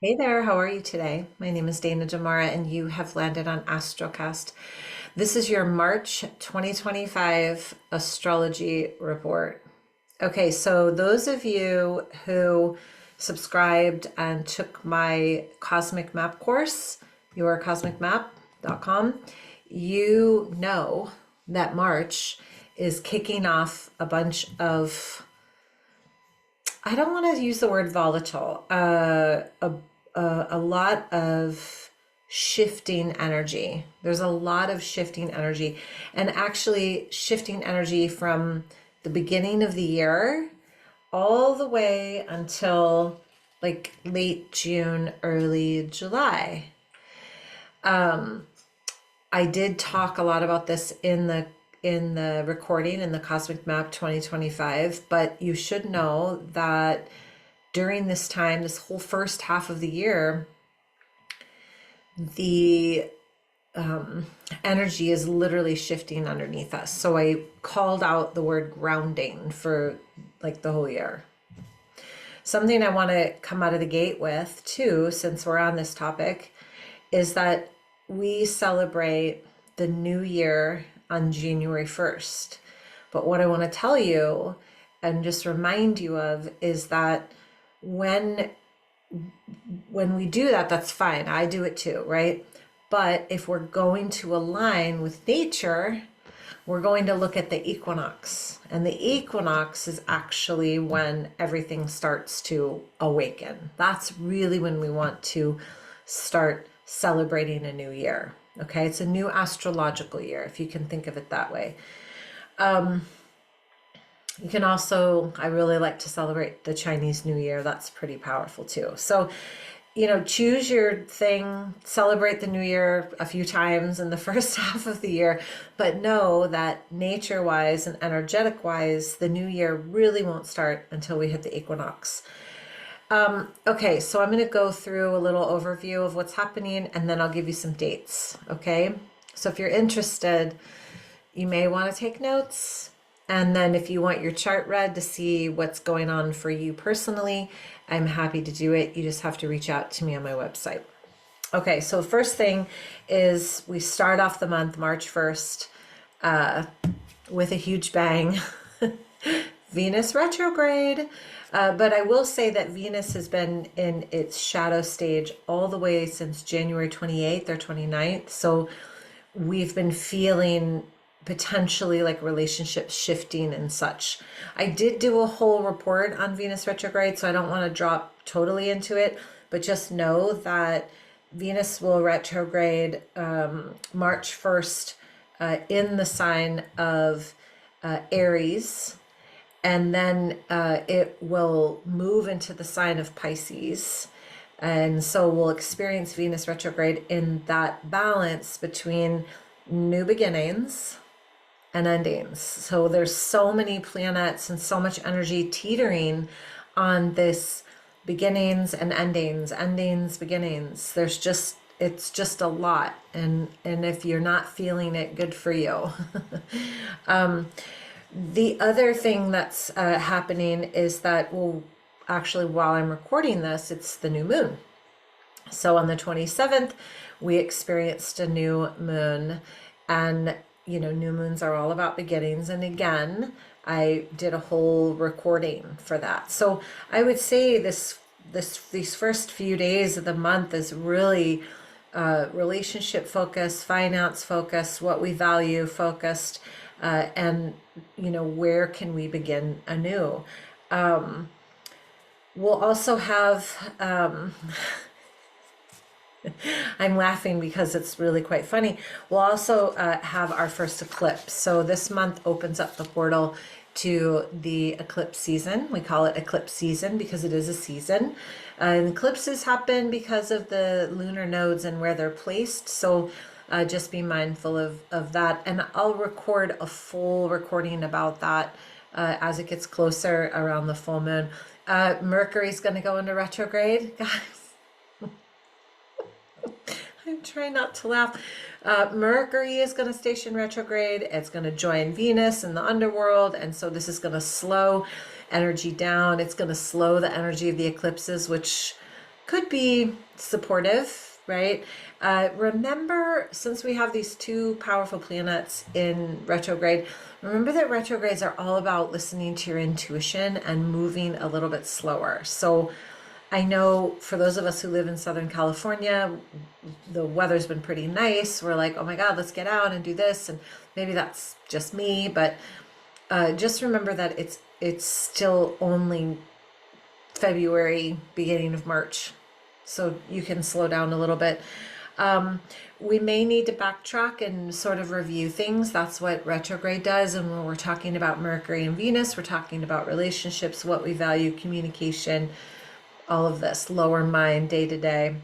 Hey there, how are you today? My name is Dana Damara, and you have landed on Astrocast. This is your March 2025 astrology report. Okay, so those of you who subscribed and took my Cosmic Map course, yourcosmicmap.com, you know that March is kicking off a bunch of, I don't want to use the word volatile, a lot of shifting energy. There's a lot of shifting energy, and actually shifting energy from the beginning of the year all the way until like late June, early July. I did talk a lot about this in the recording in the Cosmic Map 2025, but you should know that during this time, this whole first half of the year, the energy is literally shifting underneath us. So I called out the word grounding for like the whole year. Something I want to come out of the gate with too, since we're on this topic, is that we celebrate the new year on January 1st. But what I want to tell you and just remind you of is that when when we do that, that's fine. I do it too, right? But if we're going to align with nature, we're going to look at the equinox. And the equinox is actually when everything starts to awaken. That's really when we want to start celebrating a new year. Okay, it's a new astrological year, if you can think of it that way. You can also, I really like to celebrate the Chinese New Year. That's pretty powerful too. So, choose your thing, celebrate the new year a few times in the first half of the year, but know that nature wise and energetic wise, the new year really won't start until we hit the equinox. Okay, so I'm going to go through a little overview of what's happening and then I'll give you some dates. Okay, so if you're interested, you may want to take notes. And then if you want your chart read to see what's going on for you personally, I'm happy to do it. You just have to reach out to me on my website. Okay, so the first thing is we start off the month, March 1st, with a huge bang. Venus retrograde. But I will say that Venus has been in its shadow stage all the way since January 28th or 29th. So we've been feeling potentially like relationships shifting and such. I did do a whole report on Venus retrograde, so I don't want to drop totally into it, but just know that Venus will retrograde March 1st in the sign of Aries, and then it will move into the sign of Pisces. And so we'll experience Venus retrograde in that balance between new beginnings and endings. So there's so many planets and so much energy teetering on this beginnings and endings, endings, beginnings. It's just a lot. And if you're not feeling it, good for you. The other thing that's happening is that, well, actually, while I'm recording this, it's the new moon. So on the 27th, we experienced a new moon, and new moons are all about beginnings. And again, I did a whole recording for that. So I would say these first few days of the month is really relationship focused, finance focused, what we value focused, and where can we begin anew. We'll also have I'm laughing because it's really quite funny. We'll also have our first eclipse. So this month opens up the portal to the eclipse season. We call it eclipse season because it is a season. And eclipses happen because of the lunar nodes and where they're placed. So just be mindful of that. And I'll record a full recording about that as it gets closer around the full moon. Mercury's going to go into retrograde, guys. I'm trying not to laugh. Mercury is going to station retrograde. It's going to join Venus in the underworld. And so this is going to slow energy down. It's going to slow the energy of the eclipses, which could be supportive, right? Remember, since we have these two powerful planets in retrograde, remember that retrogrades are all about listening to your intuition and moving a little bit slower. So I know for those of us who live in Southern California, the weather's been pretty nice. We're like, oh my God, let's get out and do this. And maybe that's just me, but just remember that it's still only February, beginning of March. So you can slow down a little bit. We may need to backtrack and sort of review things. That's what retrograde does. And when we're talking about Mercury and Venus, we're talking about relationships, what we value, communication, all of this, lower mind, day to day.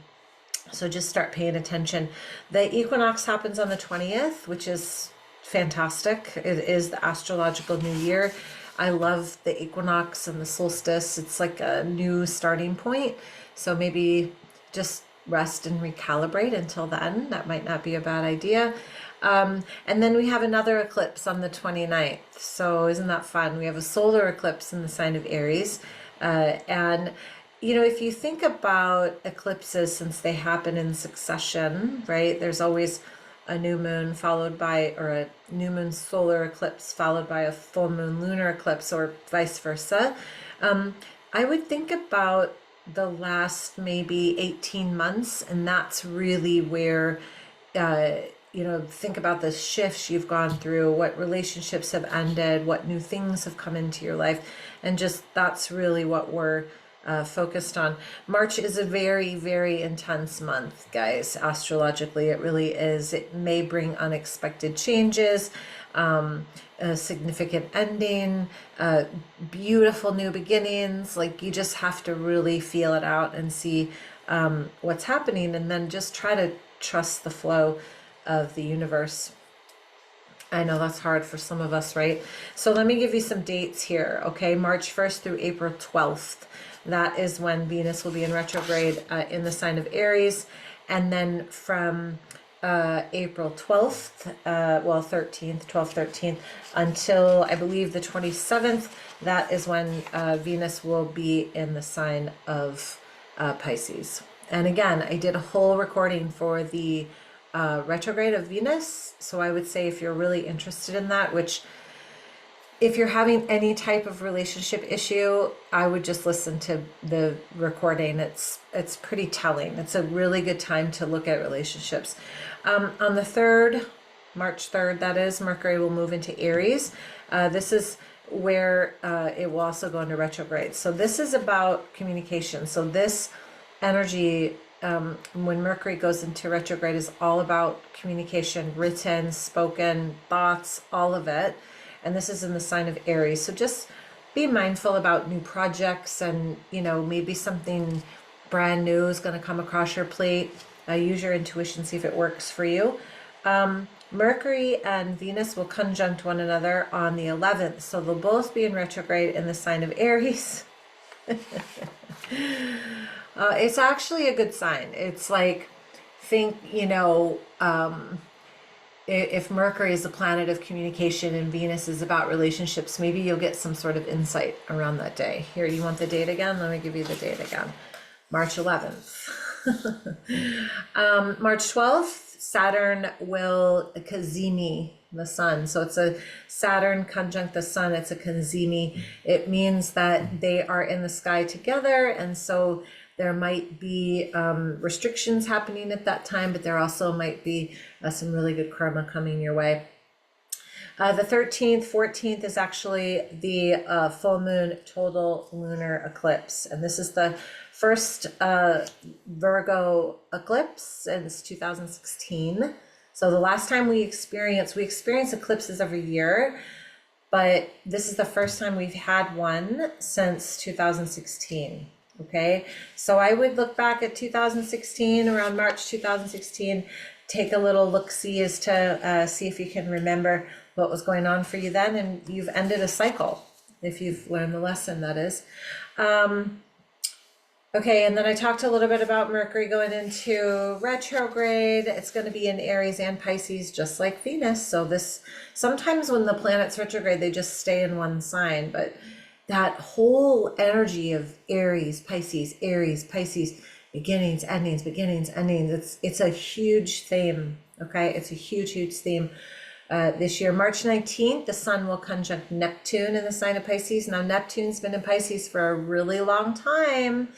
So just start paying attention. The equinox happens on the 20th, which is fantastic. It is the astrological new year. I love the equinox and the solstice. It's like a new starting point. So maybe just rest and recalibrate until then. That might not be a bad idea. And then we have another eclipse on the 29th. So isn't that fun? We have a solar eclipse in the sign of Aries. And you know, if you think about eclipses, since they happen in succession, right? There's always a new moon followed by, or a new moon solar eclipse followed by a full moon lunar eclipse, or vice versa. I would think about the last maybe 18 months, and that's really where, you know, think about the shifts you've gone through, what relationships have ended, what new things have come into your life, and just that's really what we're focused on. March is a very, very intense month, guys. Astrologically, it really is. It may bring unexpected changes, a significant ending, beautiful new beginnings. Like, you just have to really feel it out and see what's happening, and then just try to trust the flow of the universe. I know that's hard for some of us, right? So let me give you some dates here, okay? March 1st through April 12th. That is when Venus will be in retrograde in the sign of Aries. And then from April 12th, well, 13th, 12th, 13th, until I believe the 27th, that is when Venus will be in the sign of Pisces. And again, I did a whole recording for the retrograde of Venus. So I would say if you're really interested in that, which if you're having any type of relationship issue, I would just listen to the recording. It's pretty telling. It's a really good time to look at relationships. On the 3rd, March 3rd, that is, Mercury will move into Aries. This is where it will also go into retrograde. So this is about communication. So this energy, when Mercury goes into retrograde, is all about communication, written, spoken, thoughts, all of it. And this is in the sign of Aries. So just be mindful about new projects, and, you know, maybe something brand new is going to come across your plate. Use your intuition, see if it works for you. Mercury and Venus will conjunct one another on the 11th. So they'll both be in retrograde in the sign of Aries. It's actually a good sign. It's like, think, you know, if Mercury is a planet of communication and Venus is about relationships, maybe you'll get some sort of insight around that day. Here, you want the date again? Let me give you the date again. March 11th. March 12th, Saturn will cazimi the sun. So it's a Saturn conjunct the sun. It's a cazimi. It means that they are in the sky together. And so there might be restrictions happening at that time, but there also might be some really good karma coming your way. The 13th, 14th is actually the full moon total lunar eclipse. And this is the first Virgo eclipse since 2016. So the last time we experience eclipses every year, but this is the first time we've had one since 2016. Okay, so I would look back at 2016, around March 2016, take a little look-see as to see if you can remember what was going on for you then, and you've ended a cycle, if you've learned the lesson, that is. Okay, and then I talked a little bit about Mercury going into retrograde. It's going to be in Aries and Pisces, just like Venus. So this, sometimes when the planets retrograde, they just stay in one sign, but that whole energy of Aries, Pisces, beginnings, endings, beginnings, endings. It's a huge theme. Okay, it's a huge theme. This year, March 19th, the sun will conjunct Neptune in the sign of Pisces. Now, Neptune's been in Pisces for a really long time,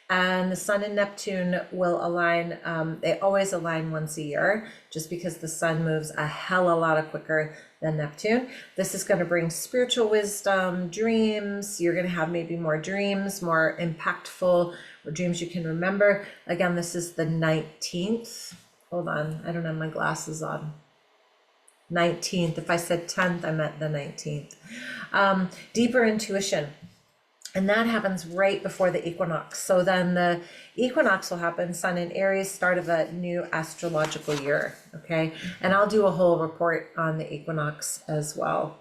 and the sun and Neptune will align. They always align once a year, just because the sun moves a hell of a lot quicker than Neptune. This is going to bring spiritual wisdom, dreams. You're going to have maybe more dreams, more impactful, or dreams you can remember. Again, this is the 19th. Hold on, I don't have my glasses on. 19th. If I said 10th, I meant the 19th. Deeper intuition. And that happens right before the equinox. So then the equinox will happen, sun in Aries, start of a new astrological year. Okay. And I'll do a whole report on the equinox as well.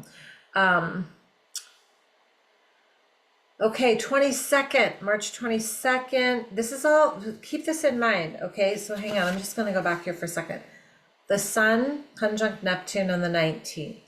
Okay, 22nd, March 22nd. This is all, keep this in mind. Okay. So hang on. I'm just going to go back here for a second. The sun conjunct Neptune on the 19th.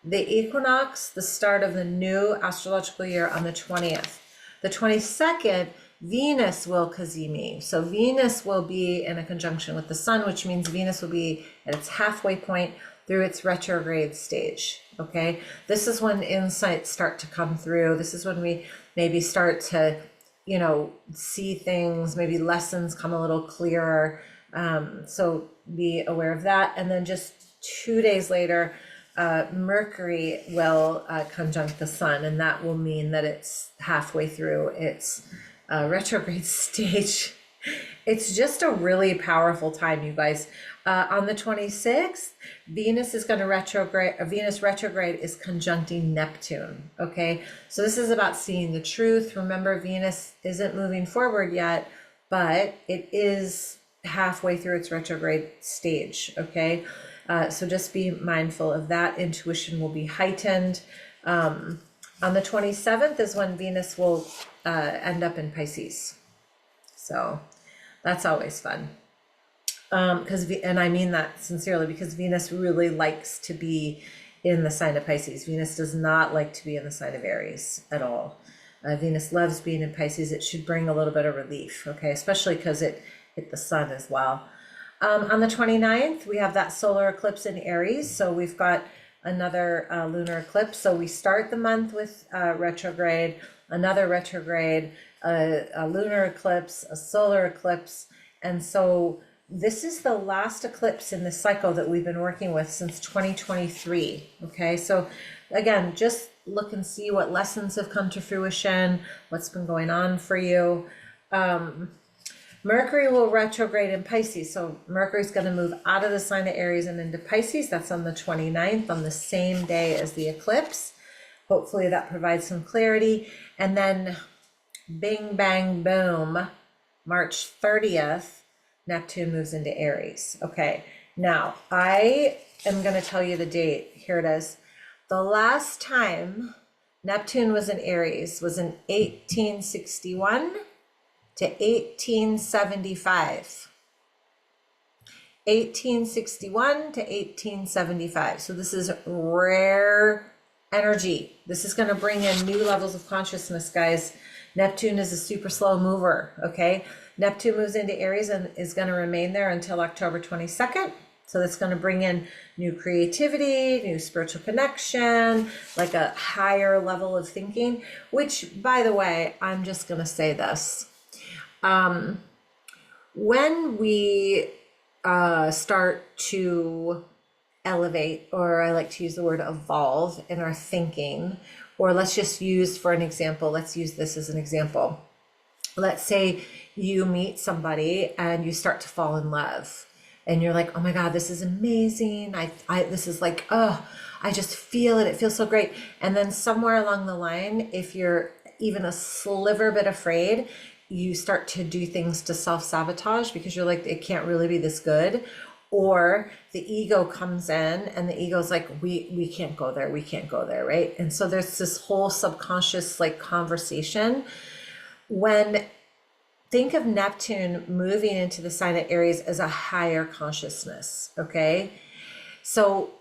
The equinox, the start of the new astrological year, on the 20th. The 22nd, Venus will cazimi. So Venus will be in a conjunction with the sun, which means Venus will be at its halfway point through its retrograde stage. Okay, this is when insights start to come through. This is when we maybe start to, see things, maybe lessons come a little clearer. So be aware of that. And then just 2 days later, Mercury will conjunct the sun, and that will mean that it's halfway through its retrograde stage. It's just a really powerful time, you guys. On the 26th, Venus is going to retrograde. Venus retrograde is conjuncting Neptune. Okay, so this is about seeing the truth. Remember, Venus isn't moving forward yet, but it is halfway through its retrograde stage. Okay, so just be mindful of that. Intuition will be heightened. On the 27th is when Venus will end up in Pisces. So that's always fun. And I mean that sincerely, because Venus really likes to be in the sign of Pisces. Venus does not like to be in the sign of Aries at all. Venus loves being in Pisces. It should bring a little bit of relief, okay, especially because it hit the sun as well. On the 29th, we have that solar eclipse in Aries. So we've got another lunar eclipse. So we start the month with retrograde, another retrograde, a lunar eclipse, a solar eclipse. And so this is the last eclipse in the cycle that we've been working with since 2023. Okay, so again, just look and see what lessons have come to fruition, what's been going on for you. Mercury will retrograde in Pisces. So Mercury's going to move out of the sign of Aries and into Pisces. That's on the 29th, on the same day as the eclipse. Hopefully that provides some clarity. And then bing, bang, boom, March 30th, Neptune moves into Aries. Okay, now I am going to tell you the date. Here it is. The last time Neptune was in Aries was in 1861 to 1875. 1861 to 1875. So this is rare energy. This is going to bring in new levels of consciousness, guys. Neptune is a super slow mover, okay? Neptune moves into Aries and is going to remain there until October 22nd. So that's going to bring in new creativity, new spiritual connection, like a higher level of thinking, which, by the way, I'm just going to say this. When we start to elevate, or I like to use the word evolve in our thinking, or let's just use for an example, let's use this as an example. Let's say you meet somebody and you start to fall in love and you're like, oh my God, this is amazing. This is like, oh, I just feel it. It feels so great. And then somewhere along the line, if you're even a sliver bit afraid, you start to do things to self-sabotage because you're like, it can't really be this good. Or the ego comes in and the ego's like, we can't go there. We can't go there. Right. And so there's this whole subconscious like conversation. Think of Neptune moving into the sign of Aries as a higher consciousness. Okay. So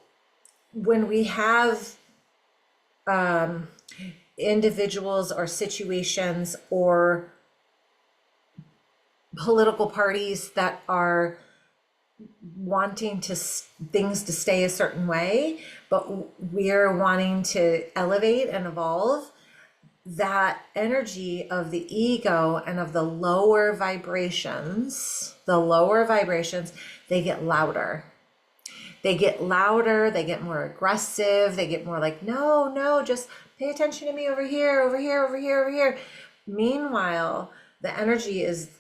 when we have individuals or situations or political parties that are wanting things to stay a certain way, but we're wanting to elevate and evolve. That energy of the ego and of the lower vibrations, they get louder. They get louder, they get more aggressive, they get more like, no, no, just pay attention to me over here, over here, over here, over here. Meanwhile, the energy is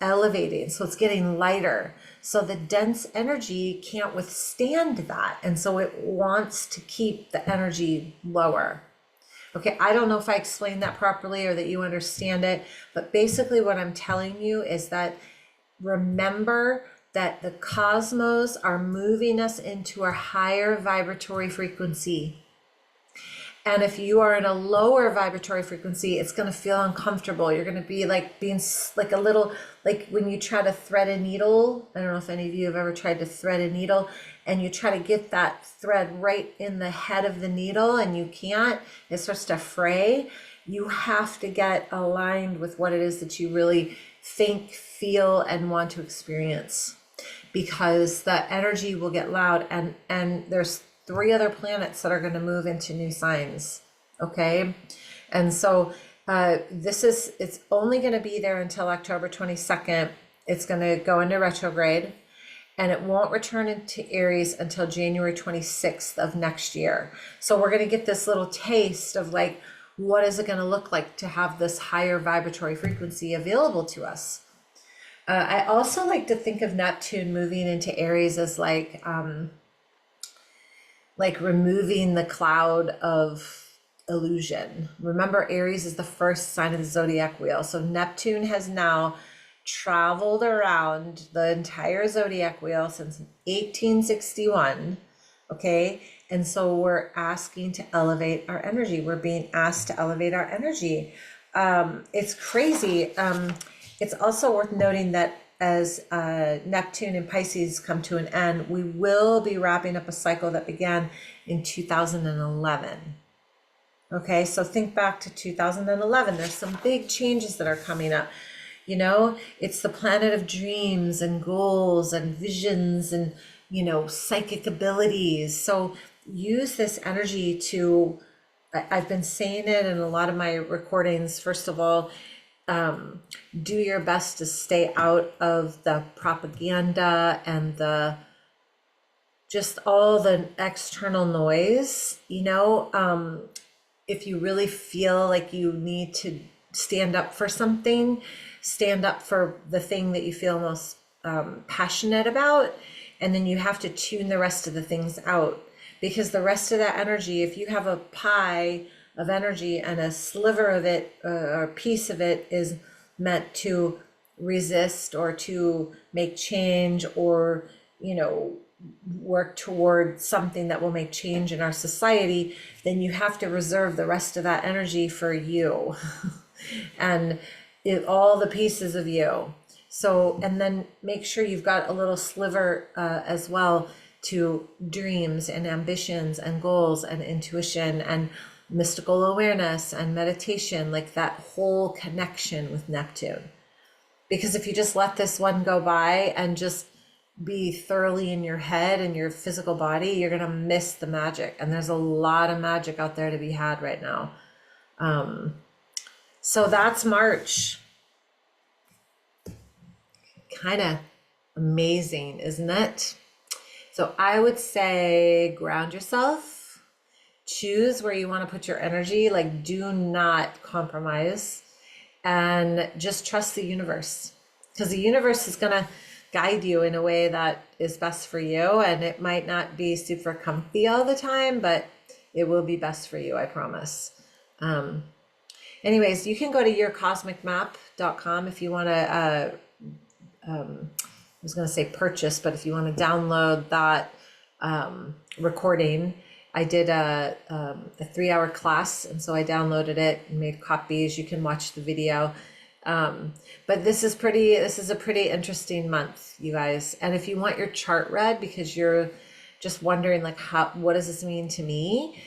elevating, so it's getting lighter. So the dense energy can't withstand that, and so it wants to keep the energy lower. Okay, I don't know if I explained that properly or that you understand it, but basically what I'm telling you is that remember that the cosmos are moving us into a higher vibratory frequency. And if you are in a lower vibratory frequency, it's going to feel uncomfortable. You're going to be like being like a little, like when you try to thread a needle. I don't know if any of you have ever tried to thread a needle, and you try to get that thread right in the head of the needle and you can't. It starts to fray. You have to get aligned with what it is that you really think, feel, and want to experience, because the energy will get loud, and there's 3 other planets that are going to move into new signs. Okay. And so it's only going to be there until October 22nd. It's going to go into retrograde, and it won't return into Aries until January 26th of next year. So we're going to get this little taste of like, what is it going to look like to have this higher vibratory frequency available to us? I also like to think of Neptune moving into Aries as like removing the cloud of illusion. Remember, Aries is the first sign of the zodiac wheel. So Neptune has now traveled around the entire zodiac wheel since 1861. Okay. And so we're asking to elevate our energy. We're being asked to elevate our energy. It's crazy. It's also worth noting that as Neptune and Pisces come to an end, we will be wrapping up a cycle that began in 2011. Okay, so think back to 2011. There's some big changes that are coming up. You know, it's the planet of dreams and goals and visions and, you know, psychic abilities. So use this energy to, I've been saying it in a lot of my recordings. First of all, do your best to stay out of the propaganda and the just all the external noise. You know, if you really feel like you need to stand up for something, stand up for the thing that you feel most passionate about, and then you have to tune the rest of the things out, because the rest of that energy, if you have a pie of energy and a sliver of it or a piece of it is meant to resist or to make change or, you know, work toward something that will make change in our society, then you have to reserve the rest of that energy for you and all the pieces of you. So, and then make sure you've got a little sliver as well to dreams and ambitions and goals and intuition and mystical awareness and meditation, like that whole connection with Neptune. Because if you just let this one go by and just be thoroughly in your head and your physical body, you're going to miss the magic. And there's a lot of magic out there to be had right now. So that's March. Kind of amazing, isn't it? So I would say ground yourself, choose where you want to put your energy, like do not compromise, and just trust the universe, because the universe is going to guide you in a way that is best for you. And it might not be super comfy all the time, but it will be best for you, I promise. Anyways, you can go to yourcosmicmap.com if you want to, I was going to say purchase, but if you want to download that recording, I did a 3-hour class, and so I downloaded it and made copies. You can watch the video. But this is a pretty interesting month, you guys. And if you want your chart read because you're just wondering like what does this mean to me,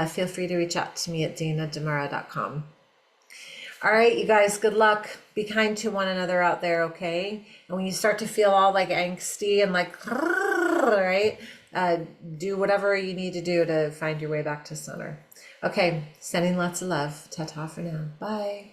feel free to reach out to me at danademara.com. All right, you guys, good luck. Be kind to one another out there, okay? And when you start to feel all like angsty and like, right, do whatever you need to do to find your way back to center. Okay, sending lots of love. Ta-ta for now. Bye.